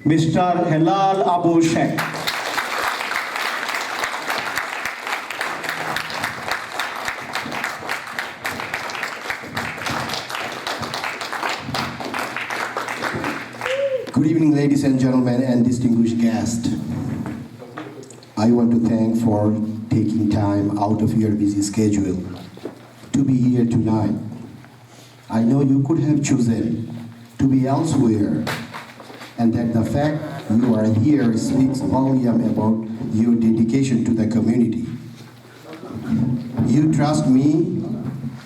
Mr. Helal Abu Sheikh. Good evening, ladies and gentlemen, and distinguished guests. I want to thank for taking time out of your busy schedule to be here tonight. I know you could have chosen to be elsewhere, and that the fact you are here speaks volume about your dedication to the community. You trust me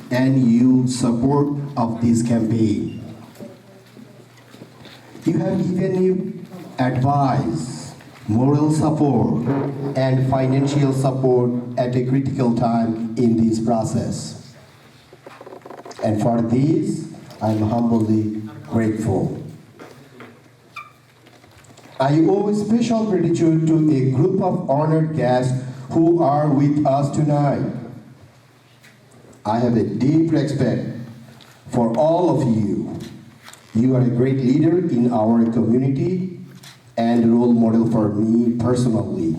and you support of this campaign. You have given me advice, moral support, and financial support at a critical time in this process. And for this, I'm humbly grateful. I owe special gratitude to a group of honored guests who are with us tonight. I have a deep respect for all of you. You are a great leader in our community and role model for me personally.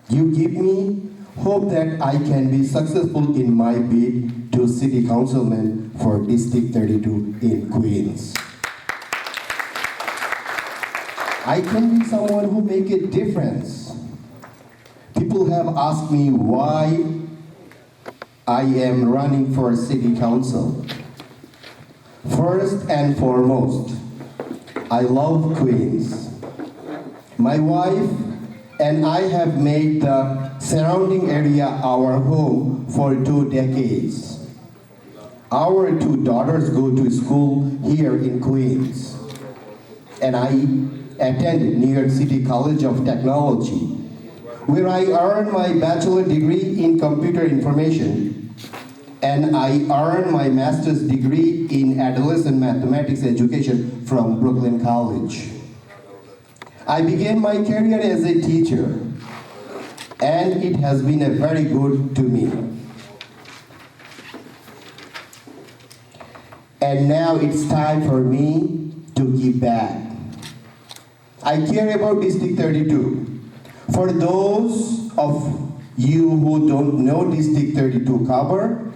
You give me hope that I can be successful in my bid to City Councilman for District 32 in Queens. I can be someone who make a difference. People have asked me why I am running for City Council. First and foremost, I love Queens. My wife and I have made the surrounding area our home for 2 decades. Our 2 daughters go to school here in Queens, and I attended New York City College of Technology, where I earned my bachelor degree in computer information, and I earned my master's degree in adolescent mathematics education from Brooklyn College. I began my career as a teacher, and it has been a very good to me. And now it's time for me to give back. I care about District 32. For those of you who don't know District 32 cover,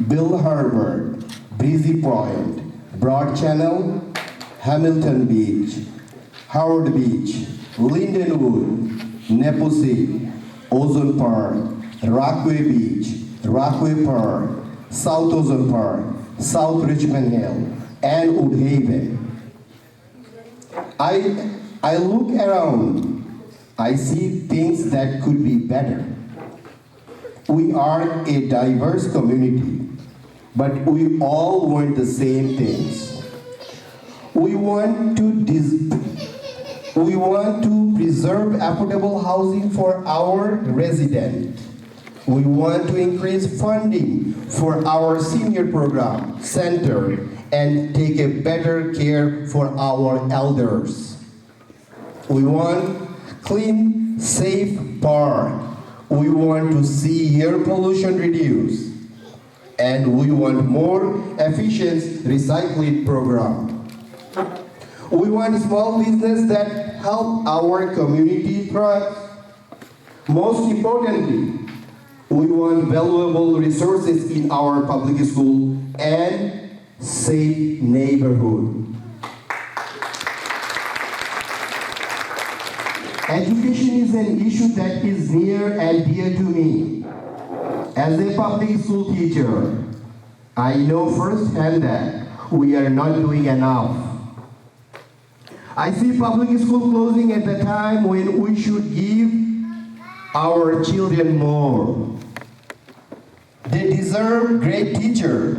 Bill Harbor, Breezy Point, Broad Channel, Hamilton Beach, Howard Beach, Lindenwood, Neposi, Ozone Park, Rockaway Beach, Rockaway Park, South Ozone Park, South Richmond Hill, and Woodhaven. I look around, I see things that could be better. We are a diverse community, but we all want the same things. We want to preserve affordable housing for our residents. We want to increase funding for our senior program center and take a better care for our elders. We want clean, safe park. We want to see air pollution reduced. And we want more efficient recycling program. We want small business that help our community thrive. Most importantly, we want valuable resources in our public school and safe neighborhood. Education is an issue that is near and dear to me. As a public school teacher, I know firsthand that we are not doing enough. I see public school closing at the time when we should give our children more. They deserve great teachers.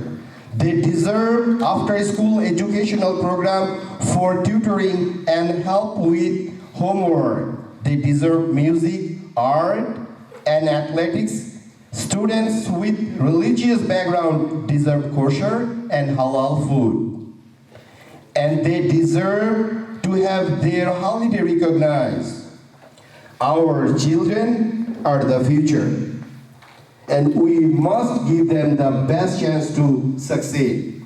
They deserve after-school educational program for tutoring and help with homework. They deserve music, art, and athletics. Students with religious background deserve kosher and halal food. And they deserve to have their holiday recognized. Our children are the future, and we must give them the best chance to succeed.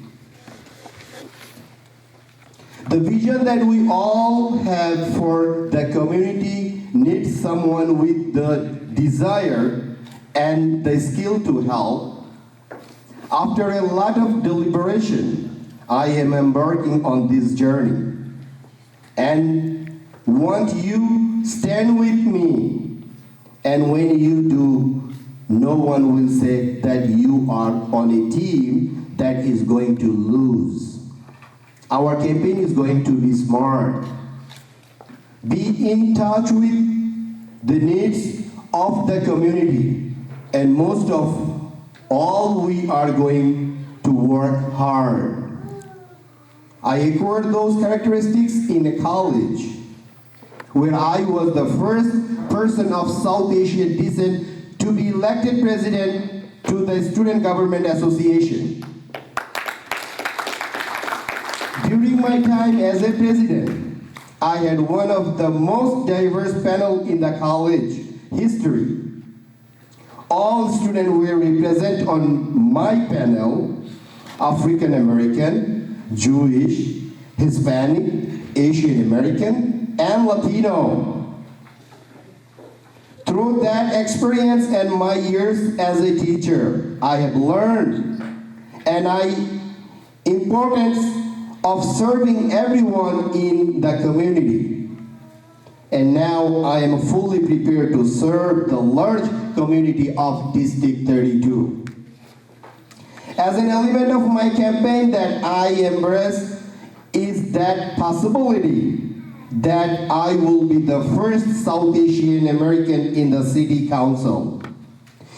The vision that we all have for the community needs someone with the desire and the skill to help. After a lot of deliberation, I am embarking on this journey and want you stand with me. And when you do, no one will say that you are on a team that is going to lose. Our campaign is going to be smart. Be in touch with the needs of the community, and most of all, we are going to work hard. I acquired those characteristics in a college, where I was the first person of South Asian descent to be elected president to the Student Government Association. During my time as a president, I had one of the most diverse panels in the college history. All students were represented on my panel: African American, Jewish, Hispanic, Asian American, and Latino. Through that experience and my years as a teacher, I have learned importance of serving everyone in the community. And now I am fully prepared to serve the large community of District 32. As an element of my campaign that I embrace is that possibility that I will be the first South Asian American in the city council.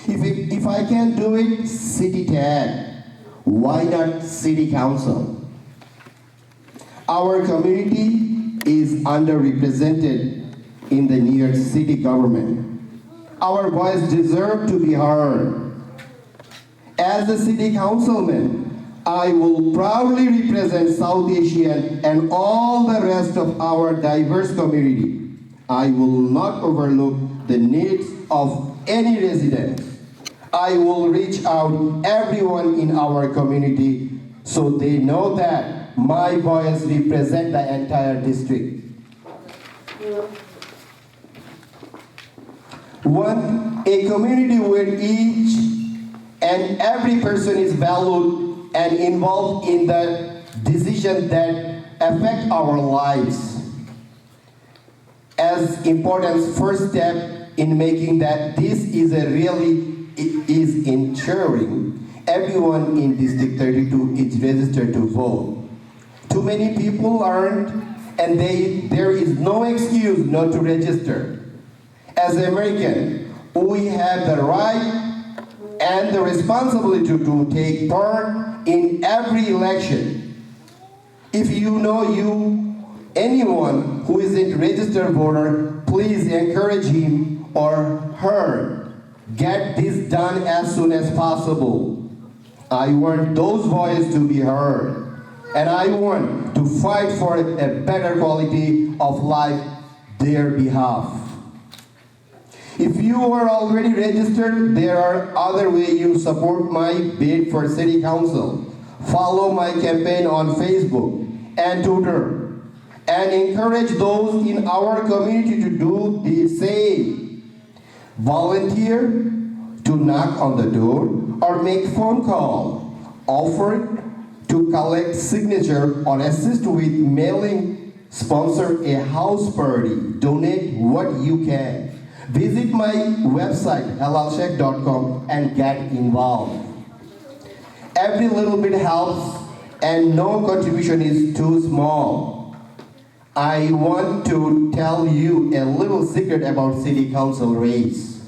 If I can do it, city tag, why not city council? Our community is underrepresented in the New York City government. Our voice deserves to be heard. As a city councilman, I will proudly represent South Asian and all the rest of our diverse community. I will not overlook the needs of any resident. I will reach out everyone in our community so they know that my voice represents the entire district. Want a community where each and every person is valued and involved in the decisions that affect our lives. As important first step in making that this is is ensuring everyone in District 32 is registered to vote. Too many people aren't, and there is no excuse not to register. As Americans, we have the right and the responsibility to take part in every election. If you know anyone who isn't a registered voter, please encourage him or her. Get this done as soon as possible. I want those voices to be heard. And I want to fight for a better quality of life their behalf. If you are already registered, there are other ways you support my bid for City Council. Follow my campaign on Facebook and Twitter, and encourage those in our community to do the same. Volunteer to knock on the door or make phone call. Offer to collect signature or assist with mailing, sponsor a house party, donate what you can. Visit my website, helalsheikh.com, and get involved. Every little bit helps, and no contribution is too small. I want to tell you a little secret about City Council race.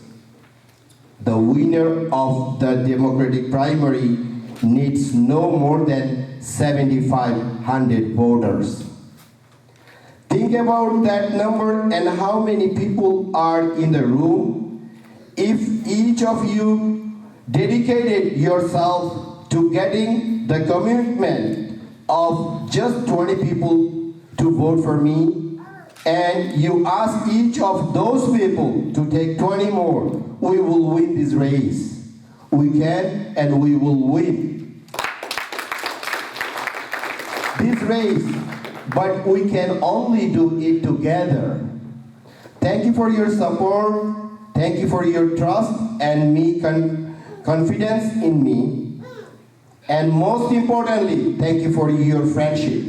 The winner of the Democratic primary needs no more than 7,500 voters. Think about that number and how many people are in the room. If each of you dedicated yourself to getting the commitment of just 20 people to vote for me, and you ask each of those people to take 20 more, we will win this race. We can and we will win. This race but we can only do it together. Thank you for your support. Thank you for your trust and confidence in me. And most importantly, thank you for your friendship.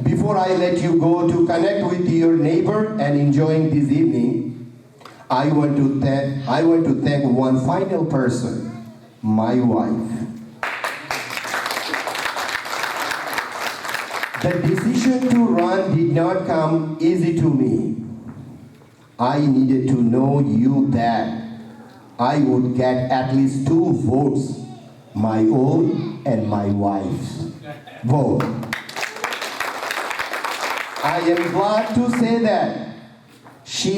Before I let you go to connect with your neighbor and enjoying this evening, I want to thank one final person, my wife. The decision to run did not come easy to me. I needed to know you that I would get at least 2 votes, my own and my wife's vote. I am glad to say that she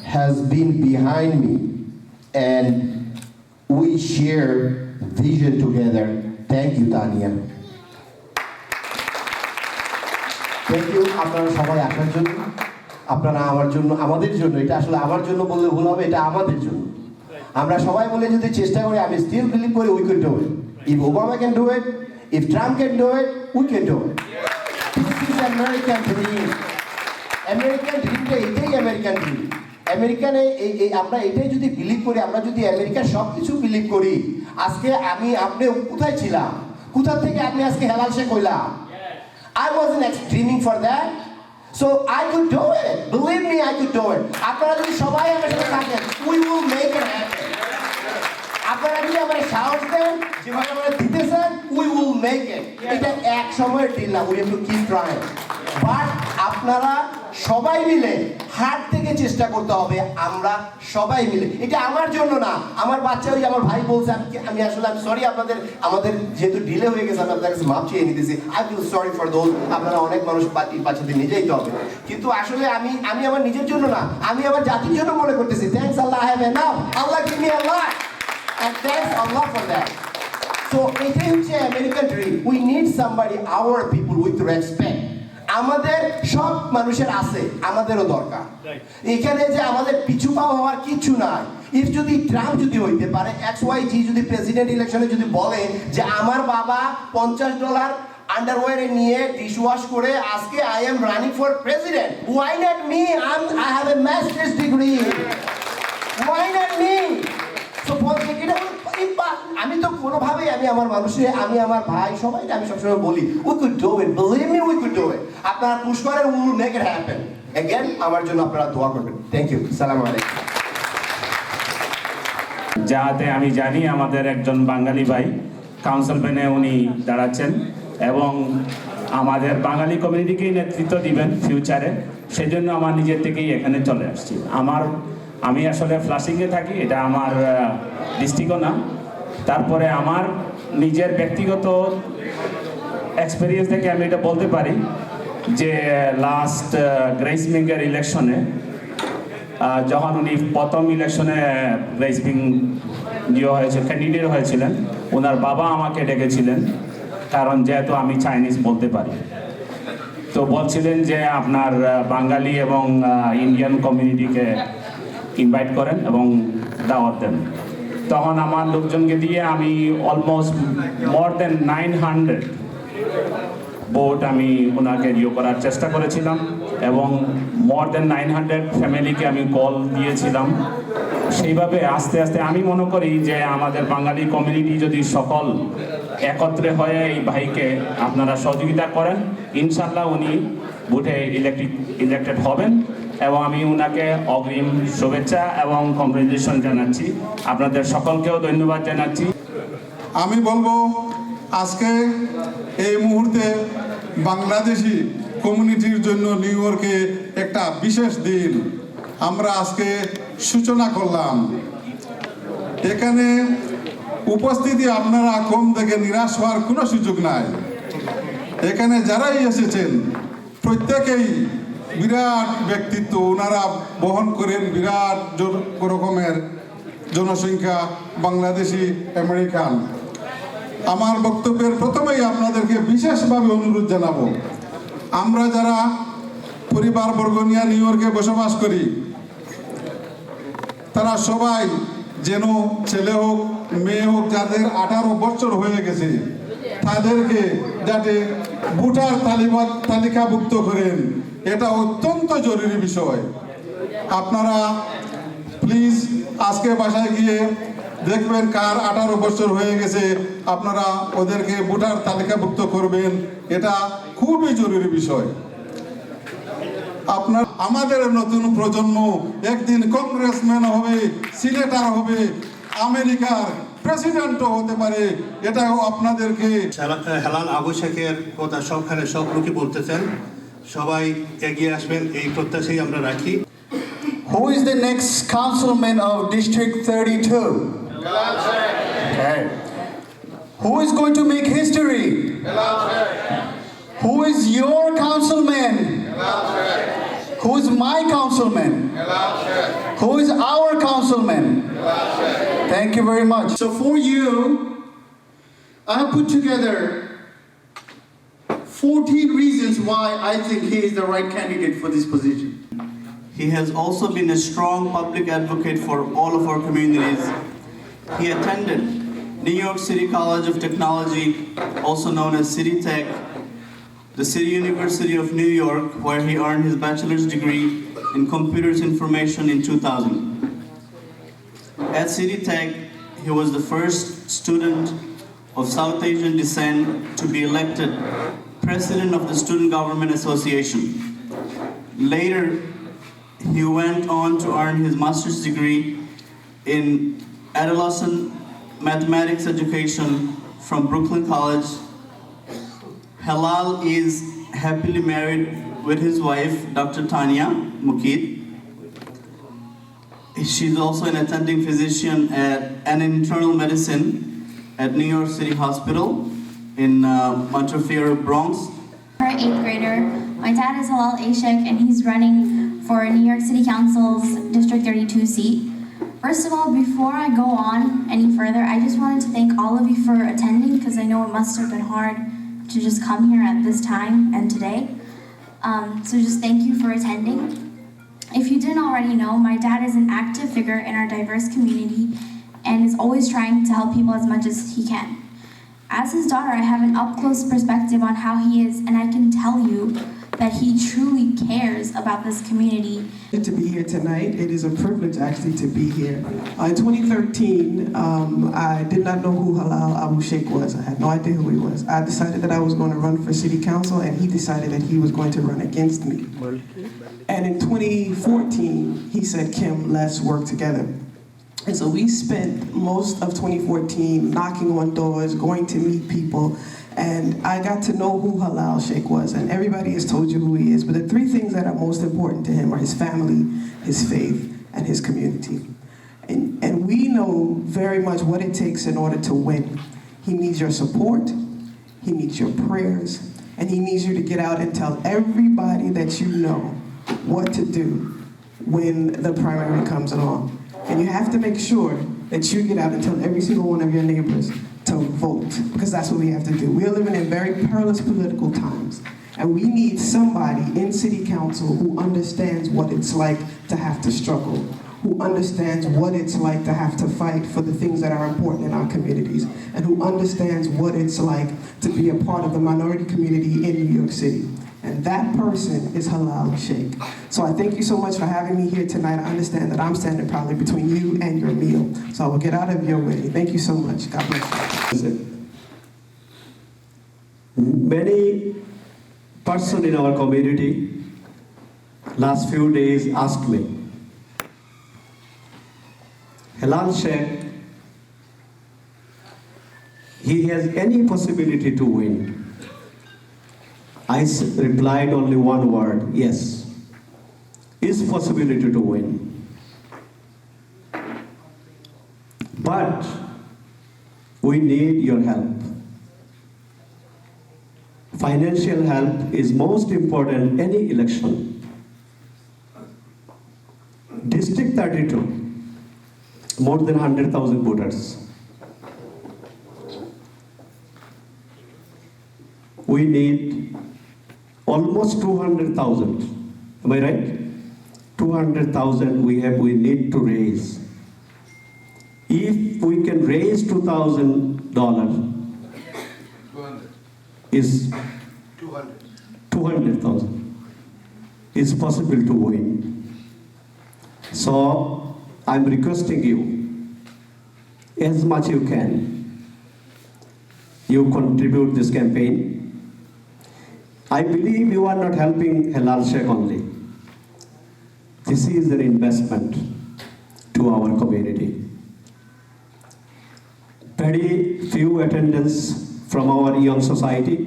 has been behind me and we share vision together. Thank you, Tanya. Thank you আপনারা সবাই আসার জন্য, আপনারা আমার জন্য, আমাদের জন্য, এটা আসলে আমার জন্য বললে ভুল হবে, এটা আমাদের জন্য। আমরা সবাই বলে যদি চেষ্টা করি, আমি স্টিল বিলিভ করি we can do it. If Obama can do it, if Trump can do it, we can do it. This is American dream. American ড্রিমটা এটাই আমেরিকান ড্রিম। আমেরিকানে আমরা এটাই যদি বিলিভ করি, আমরা যদি আমেরিকার সব কিছু বিলিভ করি, আজকে আপনি কোথায় ছিলাম, কোথা থেকে আপনি আজকে হেলাল শেখ হইলাম? I wasn't dreaming for that. So I could do it. Believe me, I could do it. আপনারা যদি সবাই আমার সাথে থাকেন, we will make it happen. আপনারা যদি আমার সাহস দেন, যেভাবে আমরা দিতেছেন, we will make it. এটা এক সময়ের ডিল না, we have to keep trying. But আপনারা সবাই মিলে হাত থেকে চেষ্টা করতে হবে, আমরা সবাই মিলে। এটা আমার জন্য না, আমার বাচ্চা, ওই আমার ভাই বলছে, আমি আসলে আমি সরি, আমাদের যেহেতু ডিলে হয়ে গেছে, আমি আপনার কাছে মাপ চেয়ে নিতেছি। I feel sorry for those. আপনারা অনেক মানুষ বাচ্চাদের নিয়ে যেতে হবে, কিন্তু আসলে আমি আমার নিজের জন্য না, আমি আমার জাতির জন্য মনে করতেছি। Thanks Allah, I have enough. Allah give me a lot and thanks Allah for that. So এটাই হচ্ছে American dream. We need somebody, hour people with respect. আমাদের সব মানুষের আছে, আমাদেরও দরকার। এখানে যে আমাদের পিছু পাওয়া হওয়ার কিছু নাই। ইফ যদি ট্রাম্প যদি হইতে পারে, XYG যদি প্রেসিডেন্ট ইলেকশনে যদি বলে যে আমার বাবা $50 আন্ডারওয়্যারে নিয়ে ডিশ ওয়াশ করে আজকে I am running for president, why not me? I have a masters degree, why not me? So আমি তো কোনোভাবেই আমি আমার মানুষের, আমি আমার ভাই সবাই আমি সবসময় বলি we could do it, believe me we could do it. আপনারা পুশ করেন, we will make it happen. Again আমার জন্য আপনারা দোয়া করবেন। Thank you. আসসালামু আলাইকুম। যাতে আমি জানি আমাদের একজন বাঙালি ভাই কাউন্সিলম্যানে উনি দাঁড়াচ্ছেন এবং আমাদের বাঙালি কমিউনিটিকেই নেতৃত্ব দিবেন ফিউচারে, সেজন্য আমার নিজের থেকেই এখানে চলে আসছি। আমি আসলে ফ্লাশিংয়ে থাকি, এটা আমার ডিস্ট্রিক্টও না। তারপরে আমার নিজের ব্যক্তিগত এক্সপিরিয়েন্স থেকে আমি এটা বলতে পারি যে লাস্ট গ্রেস মিংয়ের ইলেকশনে যখন উনি প্রথম ইলেকশনে গ্রেস মিং ক্যান্ডিডেট হয়েছিলেন, ওনার বাবা আমাকে ডেকেছিলেন, কারণ যেহেতু আমি চাইনিজ বলতে পারি। তো বলছিলেন যে আপনার বাঙালি এবং ইন্ডিয়ান কমিউনিটিকে ইনভাইট করেন এবং দাওয়াত দেন। তখন আমার লোকজনকে দিয়ে আমি অলমোস্ট মোর দেন 900 ভোট আমি ওনাকে করার চেষ্টা করেছিলাম এবং মোর দেন 900 ফ্যামিলিকে আমি কল দিয়েছিলাম। সেইভাবে আস্তে আস্তে আমি মনে করি যে আমাদের বাঙালি কমিউনিটি যদি সকল একত্রে হয়ে এই ভাইকে আপনারা সহযোগিতা করেন, ইনশাল্লাহ উনি ভোটে ইলেক্টেড হবেন এবং আমি উনাকে অগ্রিম শুভেচ্ছা এবং কংগ্রেচুলেশন জানাচ্ছি। আপনাদের সকলকেও ধন্যবাদ জানাচ্ছি। আমি বলবো আজকে এই মুহূর্তে বাংলাদেশি কমিউনিটির জন্য নিউ ইয়র্কে একটা বিশেষ দিন আমরা আজকে সূচনা করলাম। এখানে উপস্থিতি আপনারা কম দেখে নিরাশ হওয়ার কোনো সুযোগ নাই। এখানে যারাই এসেছেন প্রত্যেকেই বিরাট ব্যক্তিত্ব, ওনারা বহন করেন বিরাট রকমের জনসংখ্যা, বাংলাদেশি আমেরিকান। আমার বক্তব্যের প্রথমেই আপনাদেরকে বিশেষভাবে অনুরোধ জানাবো, আমরা যারা পরিবারবর্গ নিয়ে নিউ ইয়র্কে বসবাস করি, তারা সবাই যেন ছেলে হোক মেয়ে হোক, যাদের 18 বছর হয়ে গেছে তাদেরকে যাতে ভোটার তালিকাভুক্ত করেন, এটা অত্যন্ত জরুরি বিষয়। আপনারা প্লিজ আজকে বাসায় গিয়ে দেখবেন কার 18 বছর হয়ে গেছে, আপনারা ওদেরকে ভোটার তালিকাভুক্ত করবেন, এটা খুবই জরুরি বিষয়। আপনার আমাদের নতুন প্রজন্ম একদিন কংগ্রেসম্যান হবে, সিনেটর হবে, আমেরিকার প্রেসিডেন্টও হতে পারে, এটাও আপনাদেরকে। হেলাল আবু শেখের কথা সবখানে সব লোকই বলতেছেন, সবাই এগিয়ে আসবেন এই প্রত্যাশাই আমরা রাখি। Who is the next councilman of District 32? Okay. Who is going to make history? Who is your councilman? Who is my councilman? Who is our councilman? Thank you very much. So for you, I have put together 14 reasons why I think he is the right candidate for this position. He has also been a strong public advocate for all of our communities. He attended New York City College of Technology, also known as City Tech, the City University of New York, where he earned his bachelor's degree in computers information in 2000. At City Tech, he was the first student of South Asian descent to be elected president of the Student Government Association. Later, he went on to earn his master's degree in adolescent mathematics education from Brooklyn College. Helal is happily married with his wife, Dr. Tanya Marquise. She's also an attending physician and in internal medicine at New York City Hospital in Montefiore, Bronx. For an 8th grader, my dad is Helal Sheikh and he's running for New York City Council's District 32 seat. First of all, before I go on any further, I just wanted to thank all of you for attending because I know it must have been hard to just come here at this time and today. So just thank you for attending. If you didn't already know, my dad is an active figure in our diverse community and is always trying to help people as much as he can. As his daughter, I have an up-close perspective on how he is, and I can tell you that he truly cares about this community. To be here tonight, it is a privilege actually to be here. In 2013, I did not know who Helal Abu Sheikh was. I had no idea who he was. I decided that I was going to run for city council, and he decided that he was going to run against me. And in 2014, he said, Kim, let's work together. And so we spent most of 2014 knocking on doors, going to meet people, and I got to know who Helal Sheikh was. And everybody has told you who he is, but the three things that are most important to him are his family, his faith, and his community. And we know very much what it takes in order to win. He needs your support, he needs your prayers, and he needs you to get out and tell everybody that you know what to do when the primary comes along. And you have to make sure that you get out and tell every single one of your neighbors to vote, because that's what we have to do. We are living in very perilous political times, and we need somebody in city council who understands what it's like to have to struggle, who understands what it's like to have to fight for the things that are important in our communities, and who understands what it's like to be a part of the minority community in New York City. And that person is Helal Sheikh. So I thank you so much for having me here tonight. I understand that I'm standing probably between you and your meal. So I will get out of your way. Thank you so much. God bless you. Many persons in our community last few days asked me, Helal Sheikh, he has any possibility to win? I replied only one word, yes, is possibility to win. But we need your help. Financial help is most important in any election. District 32, more than 100,000 voters. We need almost 200,000. Am I right? 200,000 we need to raise. If we can raise $2,000, is 200,000. It's possible to win. So I'm requesting you, as much you can, you contribute this campaign. I believe you are not helping Helal Sheikh only. This is an investment to our community. Very few attendance from our young society.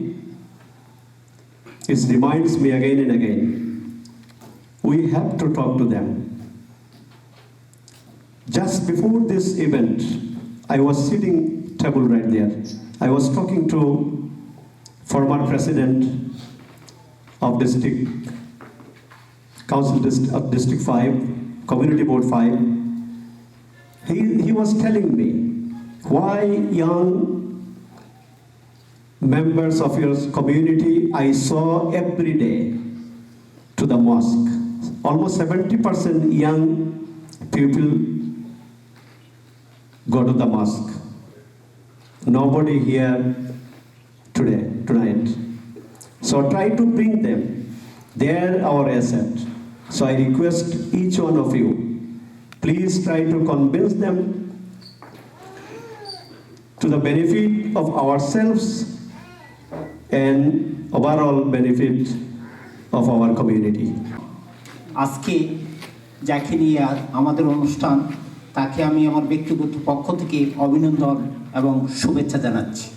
It reminds me again and again, we have to talk to them. Just before this event, I was sitting table right there. I was talking to former president of District Council of District 5, Community Board 5. He was telling me why young members of your community I saw every day to the mosque. Almost 70% young people go to the mosque. Nobody here tonight. So try to bring them. They are our asset. So I request each one of you, please try to convince them to the benefit of ourselves and overall benefit of our community. আজকে যাকে নিয়ে আমাদের অনুষ্ঠান তাকে আমি আমার ব্যক্তিগত পক্ষ থেকে অভিনন্দন এবং শুভেচ্ছা জানাচ্ছি।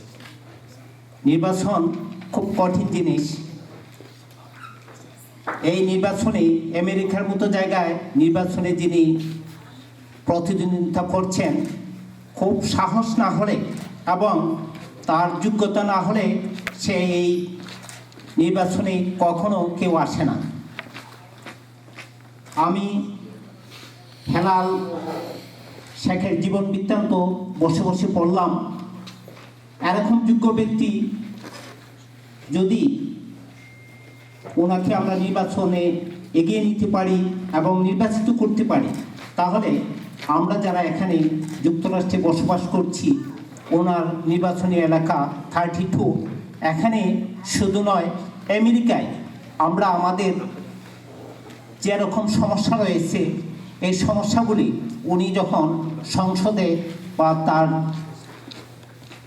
নির্বাচন খুব কঠিন জিনিস। এই নির্বাচনে আমেরিকার মতো জায়গায় নির্বাচনে যিনি প্রতিদ্বন্দ্বিতা করছেন খুব সাহস না হলে এবং তার যোগ্যতা না হলে সে এই নির্বাচনে কখনো কেউ আসে না। আমি হেলাল শেখের জীবন বৃত্তান্ত বসে বসে পড়লাম। এরকম যোগ্য ব্যক্তি যদি ওনাকে আমরা নির্বাচনে এগিয়ে নিতে পারি এবং নির্বাচিত করতে পারি তাহলে আমরা যারা এখানে যুক্তরাষ্ট্রে বসবাস করছি ওনার নির্বাচনী এলাকা 32 এখানে শুধু নয় আমেরিকায় আমরা আমাদের যেরকম সমস্যা রয়েছে এই সমস্যাগুলি উনি যখন সংসদে বা তার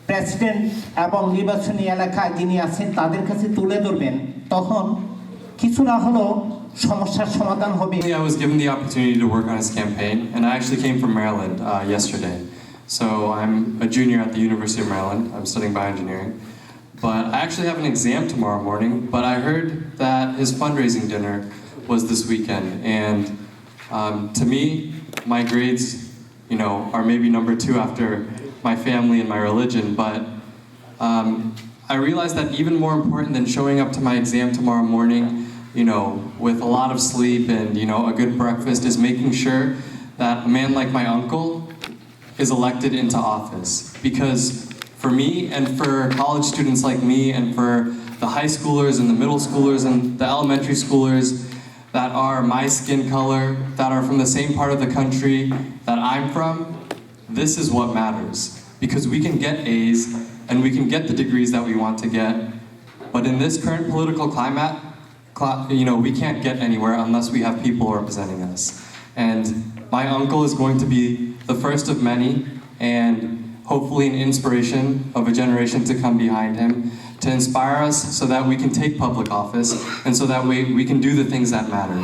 প্রেসিডেন্ট এবং নির্বাচনী এলাকায় যিনি আছেন তাদের কাছে তুলে ধরবেন তখন কিছু না হলেও সমস্যার সমাধান হবে। I was given the opportunity to work on his campaign, and I actually came from Maryland yesterday. So I'm a junior at the University of Maryland. I'm studying bioengineering. But I actually have an exam tomorrow morning, but I heard that his fundraising dinner was this weekend. And to me, my grades, are maybe number 2 after my family and my religion, but I realized that even more important than showing up to my exam tomorrow morning, with a lot of sleep and, a good breakfast is making sure that a man like my uncle is elected into office. Because for me and for college students like me and for the high schoolers and the middle schoolers and the elementary schoolers that are my skin color, that are from the same part of the country that I'm from, this is what matters. Because we can get A's and we can get the degrees that we want to get, but in this current political climate, we can't get anywhere unless we have people representing us. And my uncle is going to be the first of many, and hopefully an inspiration of a generation to come behind him, to inspire us so that we can take public office and so that we can do the things that matter.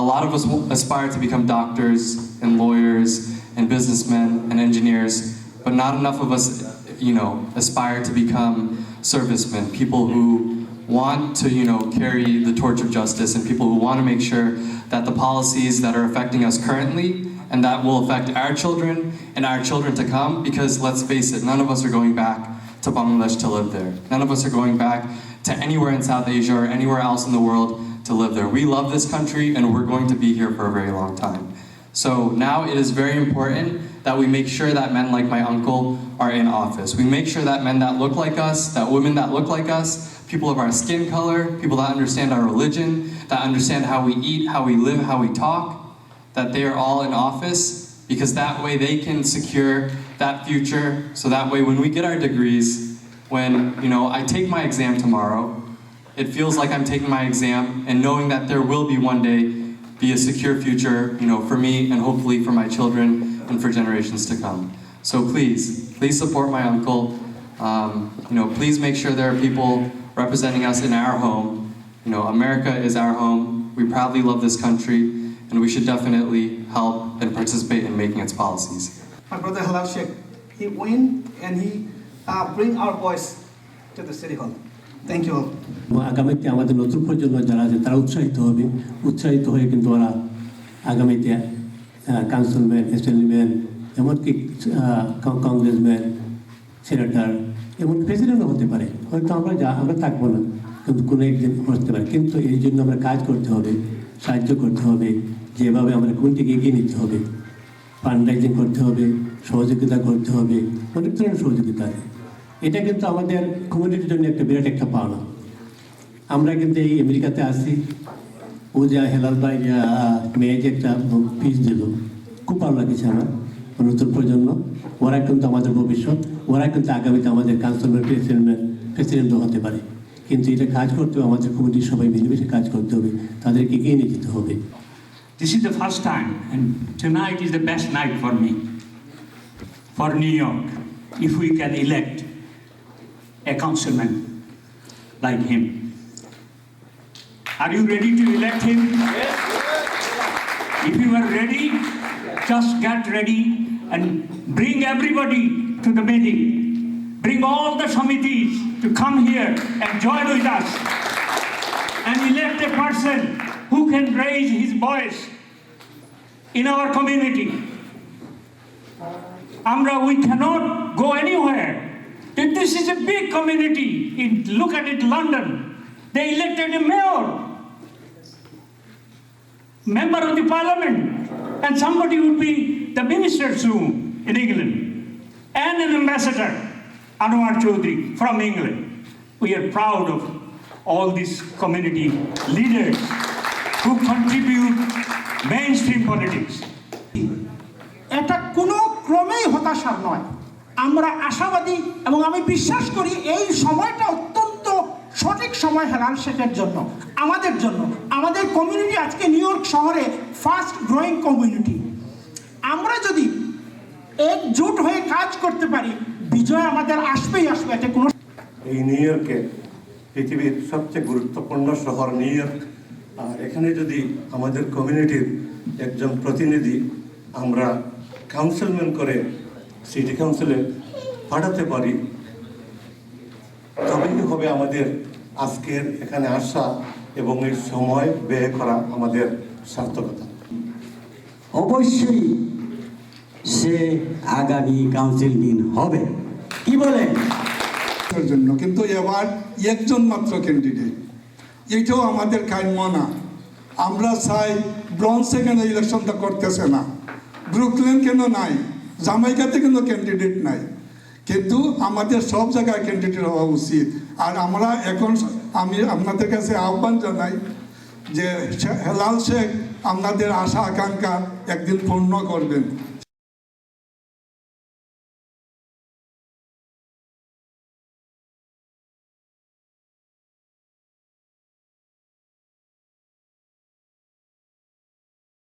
A lot of us aspire to become doctors and lawyers and businessmen and engineers, but not enough of us, aspire to become servicemen, people who want to, carry the torch of justice, and people who want to make sure that the policies that are affecting us currently and that will affect our children and our children to come, because let's face it, none of us are going back to Bangladesh to live there. None of us are going back to anywhere in South Asia or anywhere else in the world to live there. We love this country and we're going to be here for a very long time. So now it is very important that we make sure that men like my uncle are in office. We make sure that men that look like us, that women that look like us, people of our skin color, people that understand our religion, that understand how we eat, how we live, how we talk, that they are all in office, because that way they can secure that future. So that way when we get our degrees, when, I take my exam tomorrow, it feels like I'm taking my exam and knowing that there will be one day be a secure future, for me and hopefully for my children and for generations to come. So please support my uncle. Please make sure there are people representing us in our home. America is our home. We proudly love this country, and we should definitely help and participate in making its policies. My brother Helal Sheikh, he went and he bring our voice to the City Hall. Thank you all. আগামীতে আমাদের নতুন প্রজন্ম যারা আছে তারা উৎসাহিত হয়ে কিন্তু ওরা আগামীতে কাউন্সিলম্যান, অ্যাসেম্বলিম্যান, এমনকি কংগ্রেসম্যান, সেনেটর, এমন প্রেসিডেন্টও হতে পারে। হয়তো আমরা থাকবো না, কিন্তু কোনো একদিন হতে পারে। কিন্তু এই জন্য আমরা কাজ করতে হবে, সাহায্য করতে হবে, যেভাবে আমরা কোনটিকে এগিয়ে নিতে হবে, ফান্ডরাইজিং করতে হবে, সহযোগিতা করতে হবে, অনেক ধরনের সহযোগিতা আছে। এটা কিন্তু আমাদের কমিউনিটির জন্য একটা বিরাট একটা পাওনা। আমরা কিন্তু এই আমেরিকাতে আসি, ও যা হেলাল ভাই মেয়ে যে একটা পিস দিল, খুব ভালো লাগছে আমার। নতুন প্রজন্ম, ওরা কিন্তু আমাদের ভবিষ্যৎ, ওরা কিন্তু আগামীতে আমাদের কাউন্সিলর, প্রেসিডেন্টও হতে পারে। কিন্তু এটা কাজ করতে হবে, আমাদের কমিটির সবাই মিলেমিশে কাজ করতে হবে, তাদেরকে এগিয়ে নিয়ে যেতে হবে। This is the first time, and tonight is the best night for me, for New York, if we can elect a councilman like him. Are you ready to elect him? Yes. If you are ready, just get ready and bring everybody to the meeting. Bring all the committees to come here and join with us and elect a person who can raise his voice in our community. We cannot go anywhere. This is a big community. Look at it, London. They elected a mayor, member of the parliament, and somebody would be the minister soon in England, and an ambassador, Anwar Chaudhry from England. We are proud of all these community leaders who contribute mainstream politics. এটা কোনো ক্রমেই হতাশার নয়, আমরা আশাবাদী এবং আমি বিশ্বাস করি এই সময়টা অত্যন্ত সঠিক সময় হেলাল শেখের জন্য, আমাদের জন্য। আমাদের কমিউনিটি আজকে নিউ ইয়র্ক শহরে ফাস্ট গ্রোয়িং কমিউনিটি। আমরা যদি একজোট হয়ে কাজ করতে পারি, বিজয় আমাদের আসবেই আসবে। এটা কোনো এই নিউ ইয়র্কে পৃথিবীর সবচেয়ে গুরুত্বপূর্ণ শহর নিউ ইয়র্ক, আর এখানে যদি আমাদের কমিউনিটির একজন প্রতিনিধি আমরা কাউন্সিলম্যান করে সিটি কাউন্সিলে পাঠাতে পারি, তবেই হবে আমাদের আজকের এখানে আসা এবং এই সময় ব্যয় করা আমাদের সার্থকতা। অবশ্যই সে আগামী কাউন্সিলম্যান হবে, কি বলেন? জন্য কিন্তু এবার একজন মাত্র ক্যান্ডিডেট, এটাও আমাদের কাম্য না। আমরা চাই ব্রঞ্জে কেন ইলেকশনটা করতেছে না, ব্রুকলিন কেন নাই, জামাইকাতে কেন ক্যান্ডিডেট নাই, কিন্তু আমাদের সব জায়গায় ক্যান্ডিডেট হওয়া উচিত। আর আমরা এখন আমি আপনাদের কাছে আহ্বান জানাই যে হেলাল শেখ আপনাদের আশা আকাঙ্ক্ষা একদিন পূর্ণ করবেন।